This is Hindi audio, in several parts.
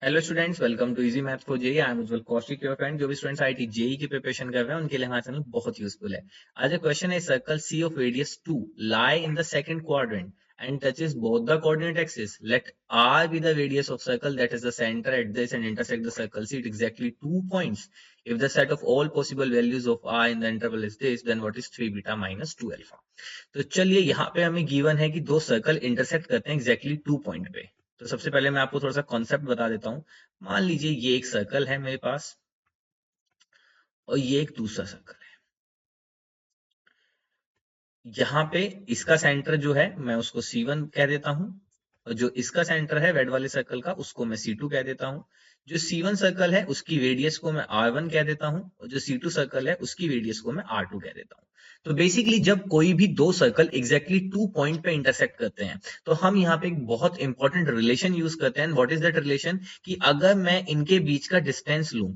Hello students, welcome to easy maths for JEE. I am Ujjwal Kaushik, your friend. जो भी स्टूडेंट्स आईआईटी जेई की प्रिपरेशन कर रहे हैं उनके लिए हमारा चैनल बहुत यूजफुल है। आज क्वेश्चन है, circle C of radius 2 lie in the second quadrant and touches both the coordinate axes. Let r be the radius of circle that is the center at this and intersect the circle C at exactly 2 points. If the set of all possible values of r in the interval is this, then what is 3 beta minus 2 alpha? तो चलिए, यहाँ पे हमें गिवन है कि दो सर्कल इंटरसेक्ट करते हैं एग्जैक्टली 2 पॉइंट पे। तो सबसे पहले मैं आपको थोड़ा सा कॉन्सेप्ट बता देता हूं। मान लीजिए ये एक सर्कल है मेरे पास और ये एक दूसरा सर्कल है। यहाँ पे इसका सेंटर जो है मैं उसको C1 कह देता हूं और जो इसका सेंटर है रेड वाले सर्कल का उसको मैं C2 कह देता हूं। जो C1 सर्कल है उसकी रेडियस को मैं R1 कह देता हूं और जो C2 सर्कल है उसकी रेडियस को मैं R2 कह देता हूं। तो बेसिकली जब कोई भी दो सर्कल एग्जैक्टली 2 पॉइंट पे इंटरसेक्ट करते हैं तो हम यहाँ पे एक बहुत इंपॉर्टेंट रिलेशन यूज करते हैं। What is that relation? कि अगर मैं इनके बीच का डिस्टेंस लूं,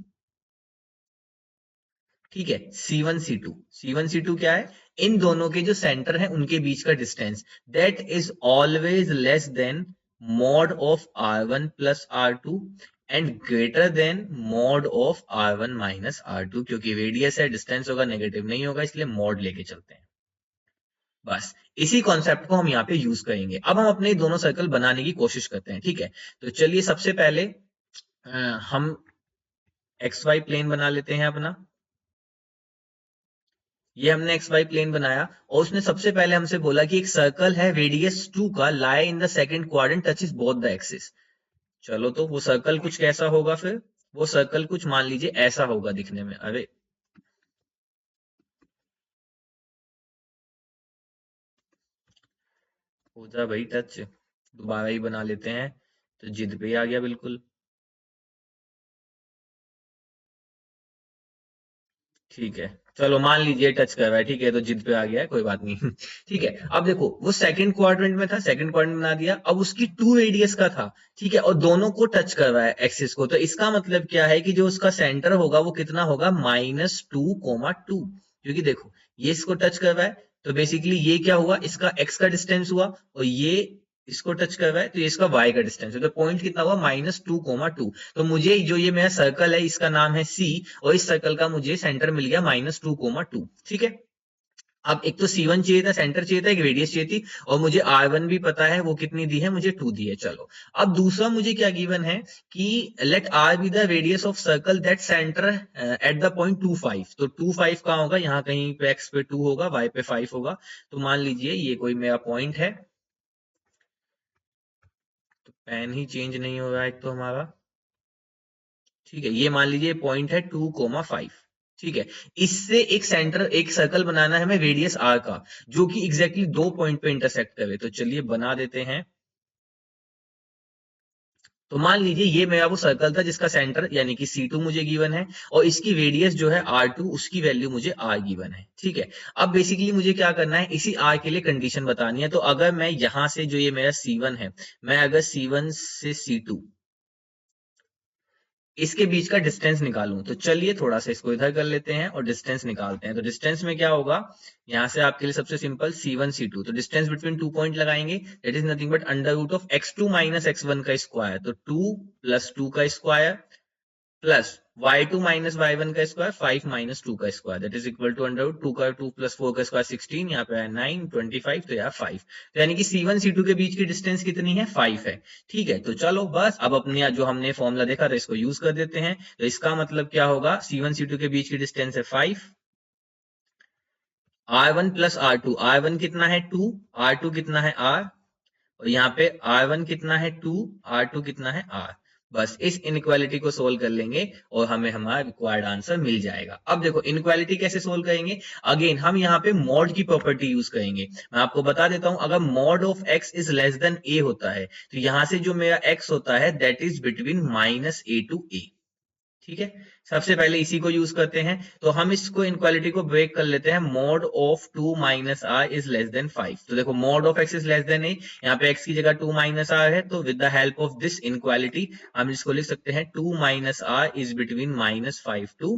ठीक है, C1 C2 क्या है? इन दोनों के जो सेंटर है उनके बीच का distance, that is always less than mod of R1 plus R2 and greater than mod of R1 minus R2। क्योंकि रेडियस है, डिस्टेंस होगा, नेगेटिव नहीं होगा, इसलिए मॉड लेके चलते हैं। बस इसी कॉन्सेप्ट को हम यहाँ पे यूज करेंगे। अब हम अपने दोनों सर्कल बनाने की कोशिश करते हैं, ठीक है। तो चलिए सबसे पहले हम XY प्लेन बना लेते हैं अपना। ये हमने एक्स वाई प्लेन बनाया और उसने सबसे पहले हमसे बोला कि एक सर्कल है रेडियस 2 का, lie in the second quadrant, touches both the axis. चलो, तो वो सर्कल कुछ कैसा होगा फिर? वो सर्कल कुछ मान लीजिए ऐसा होगा दिखने में। अरे हो जा भाई टच, दोबारा ही बना लेते हैं। तो जिद पे ही आ गया बिल्कुल। ठीक है, चलो मान लीजिए टच कर रहा है, ठीक है, तो जिद पे आ गया है, कोई बात नहीं। ठीक है, अब देखो वो सेकंड क्वाड्रेंट में था, सेकंड क्वाड्रेंट बना दिया। अब उसकी 2 रेडियस का था, ठीक है, और दोनों को टच कर रहा है एक्सिस को। तो इसका मतलब क्या है कि जो उसका सेंटर होगा वो कितना होगा? -2, 2। क्योंकि देखो ये इसको टच कर रहा है, तो बेसिकली ये क्या हुआ? इसका एक्स का डिस्टेंस हुआ और ये इसको टच कर रहा है तो ये इसका y का डिस्टेंस है। तो पॉइंट कितना हुआ? -2, 2। तो मुझे जो ये मेरा सर्कल है इसका नाम है C और इस सर्कल का मुझे सेंटर मिल गया -2, 2। ठीक है, अब एक तो C1 चाहिए था, सेंटर चाहिए था, एक रेडियस चाहिए थी और मुझे R1 भी पता है, वो कितनी दी है मुझे? 2 दी है। चलो, अब दूसरा मुझे क्या गिवन है कि let R be the radius of circle that centre at the point 2, 5। तो 2, 5 कहाँ होगा? यहाँ कहीं पे x पे 2 होगा, y पे 5 होगा। तो मान लीजिए ये कोई मेरा पॉइंट है। तो पेन ही चेंज नहीं हो रहा है एक तो हमारा। ठीक है, ये मान लीजिए पॉइंट है 2, 5। ठीक है, इससे एक सेंटर, एक सर्कल बनाना है हमें रेडियस r का, जो कि एग्जैक्टली 2 पॉइंट पे इंटरसेक्ट करे। तो चलिए बना देते हैं। तो मान लीजिए ये मेरा वो सर्कल था जिसका सेंटर यानी कि C2 मुझे गिवन है और इसकी रेडियस जो है R2, उसकी वैल्यू मुझे R गिवन है। ठीक है, अब बेसिकली मुझे क्या करना है? इसी R के लिए कंडीशन बतानी है। तो अगर मैं यहां से, जो ये मेरा C1 है, मैं अगर C1 से C2 इसके बीच का डिस्टेंस निकालूं, तो चलिए थोड़ा सा इसको इधर कर लेते हैं और डिस्टेंस निकालते हैं। तो डिस्टेंस में क्या होगा? यहां से आपके लिए सबसे सिंपल C1 C2। तो डिस्टेंस बिटवीन 2 पॉइंट लगाएंगे, that is nothing but under root of x2 minus x1 का स्क्वायर। तो 2 + 2 का square plus y2 minus y1 का स्क्वायर, 5 माइनस 2 का square, that is equal to under root 2 का 2 + 4 का स्क्वायर 16, यहाँ पे है 9, 25, तो यहाँ 5। तो यानी कि C1 C2 के बीच की डिस्टेंस कितनी है? 5 है। ठीक है, तो चलो बस अब अपने जो हमने फॉर्मूला देखा था इसको यूज कर देते हैं। तो इसका मतलब क्या होगा? C1 C2 के बीच की डिस्टेंस है 5, R1 प्लस R2। R1 कितना है? 2। R2 कितना है? R। और यहाँ पे R1 कितना है? 2। R2 कितना है? R। बस इस इनइक्वालिटी को सोल्व कर लेंगे और हमें हमारा रिक्वायर्ड आंसर मिल जाएगा। अब देखो इनइक्वालिटी कैसे सोल्व करेंगे? अगेन हम यहाँ पे मॉड की प्रॉपर्टी यूज करेंगे। मैं आपको बता देता हूं, अगर mod of x is less then a होता है तो यहां से जो मेरा x होता है that is between -a to a। ठीक है, सबसे पहले इसी को यूज करते हैं। तो हम इसको इनक्वालिटी को ब्रेक कर लेते हैं। Mod of 2 minus R is less than 5। तो देखो mod of X is less than A, यहाँ पे एक्स की जगह 2 माइनस आर है। तो with the help of this inequality हम इसको लिख सकते हैं 2 minus R is between -5 to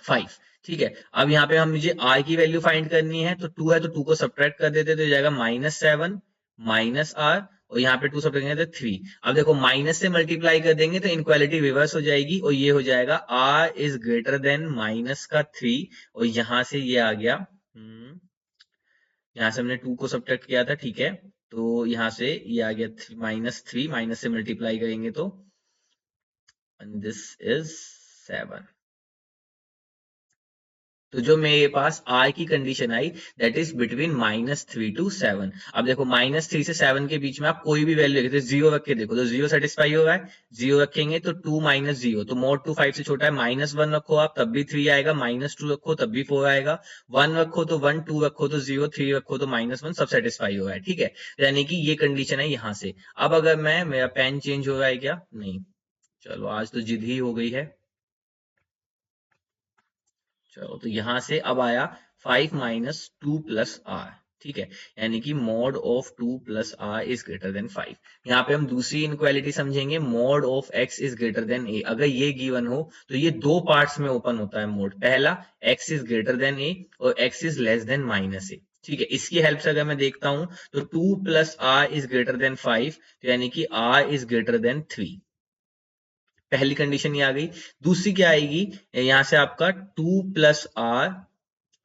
5। ठीक है, अब यहाँ पे हम मुझे r की वैल्यू फाइंड करनी है। तो 2 है तो 2 को सब्ट्रैक्ट कर देते तो जाएगा -7 माइनस आर। और यहाँ पे 2 सब करेंगे तो 3। अब देखो माइनस से मल्टीप्लाई कर देंगे तो इनक्वालिटी रिवर्स हो जाएगी और ये हो जाएगा r is greater than minus का 3 और यहाँ से ये आ गया यहाँ से हमने 2 को सब्ट्रैक्ट किया था, ठीक है। तो यहाँ से ये आ गया -3, माइनस से मल्टीप्लाई करेंगे तो दिस इज 7। तो जो मेरे पास r की condition I that is between -3 to 7। अब देखो -3 से 7 के बीच में आप कोई भी वैल्यू रखे, 0 रख के देखो तो 0 सेटिस्फाई हो रहा है, 0 रखेंगे तो 2 - 0 तो mod 2 5 से छोटा है, -1 रखो आप तब भी 3 आएगा, -2 रखो तब भी 4 आएगा, 1 रखो तो 1, 2 रखो तो 0, 3 रखो तो -1, सब सेटिस्फाई हो रहा है, ठीक है। यानी कि ये कंडीशन है यहाँ से। अब अगर मेरा पेन चेंज हो रहा है क्या? नहीं, चलो आज तो जिद ही हो गई है। चलो तो यहां से अब आया 5 - 2 + r, ठीक है। यानी कि mod of 2 + r is greater than 5। यहाँ पे हम दूसरी इनक्वालिटी समझेंगे, mod of x is greater than a। अगर ये गिवन हो तो ये दो पार्ट्स में ओपन होता है मोड। पहला x is greater than a और x is less then -a, ठीक है। इसकी हेल्प से अगर मैं देखता हूं तो 2 + r इज ग्रेटर देन 5, तो यानी कि r इज ग्रेटर देन 3। पहली कंडीशन ये आ गई। दूसरी क्या आएगी, यहां से आपका 2 + r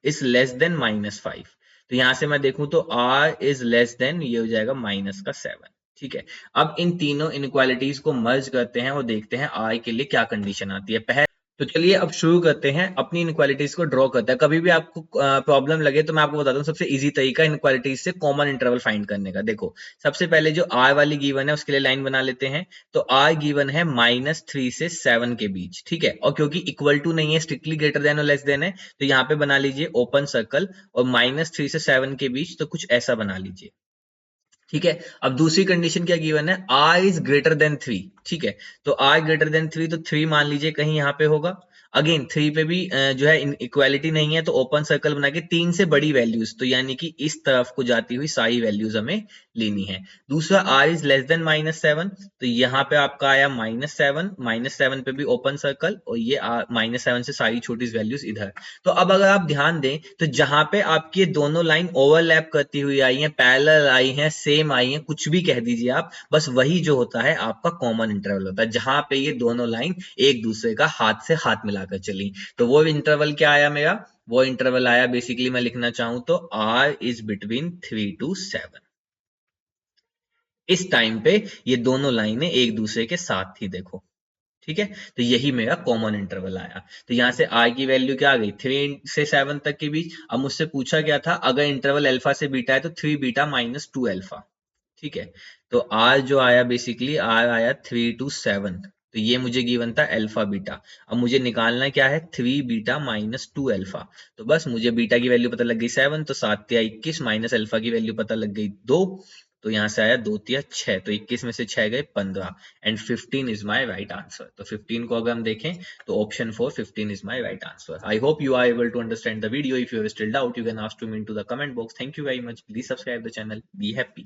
इज लेस देन -5। तो यहां से मैं देखूं तो r इज लेस देन, ये हो जाएगा -7, ठीक है। अब इन तीनों इनक्वालिटीज को मर्ज करते हैं और देखते हैं r के लिए क्या कंडीशन आती है। पहले तो चलिए अब शुरू करते हैं, अपनी इनक्वालिटीज को ड्रॉ करते हैं। कभी भी आपको प्रॉब्लम लगे तो मैं आपको बताता हूँ सबसे इजी तरीका इनक्वालिटीज से कॉमन इंटरवल फाइंड करने का। देखो सबसे पहले जो r वाली गिवन है उसके लिए लाइन बना लेते हैं। तो r गिवन है -3 से 7 के बीच, ठीक है। और क्योंकि इक्वल टू नहीं है, स्ट्रिक्टली ग्रेटर देन और लेस देन है, तो यहाँ पे बना लीजिए ओपन सर्कल और -3 से 7 के बीच तो कुछ ऐसा बना लीजिए, ठीक है। अब दूसरी कंडीशन क्या गिवन है, r इज ग्रेटर देन 3, ठीक है। तो r ग्रेटर देन 3 तो 3 मान लीजिए कहीं यहाँ पे होगा। अगेन 3 पे भी जो है इक्वालिटी नहीं है, तो ओपन सर्कल बना के 3 से बड़ी वैल्यूज, तो यानी कि इस तरफ को जाती हुई सारी वैल्यूज हमें लेनी है। दूसरा r इज लेस देन -7, तो यहाँ पे आपका आया -7, -7 पे भी ओपन सर्कल और ये -7 से सारी छोटी वैल्यूज इधर। तो अब अगर आप ध्यान दें तो जहां पे आपकी ये दोनों लाइन ओवरलैप करती हुई आई हैं, पैरेलल आई हैं, सेम आई हैं, कुछ भी कह दीजिए आप, बस वही जो होता है आपका कॉमन इंटरवल होता है, जहां पे ये दोनों लाइन एक दूसरे का हाथ से हाथ मिलाकर चली। तो वो इंटरवल क्या आया मेरा, वो इंटरवल आया बेसिकली, मैं लिखना चाहूं तो r इज बिटवीन 3 to 7। इस टाइम पे ये दोनों लाइनें एक दूसरे के साथ थी, देखो, ठीक है। तो यही मेरा कॉमन इंटरवल आया। तो यहां से r की वैल्यू क्या आ गई, 3 से 7 तक के बीच। अब मुझसे पूछा गया था अगर इंटरवल अल्फा से बीटा है तो 3 बीटा - 2 अल्फा, ठीक है। तो r जो आया बेसिकली r आया 3 to 7। तो ये मुझे गिवन था अल्फा बीटा। अब मुझे निकालना क्या है, 3 बीटा -2 अल्फा। तो बस मुझे बीटा की वैल्यू पता लग गई 7, तो 7 या 21 माइनस अल्फा की वैल्यू पता लग गई 2। तो यहाँ से आया 2 या 6, तो 21 में से 6 गए 15 and 15 is my right answer. तो 15 को अगर हम देखें तो option 4 15 is my right answer. I hope you are able to understand the video. If you have still doubt you can ask to me in to the comment box. Thank you very much, please subscribe the channel, be happy.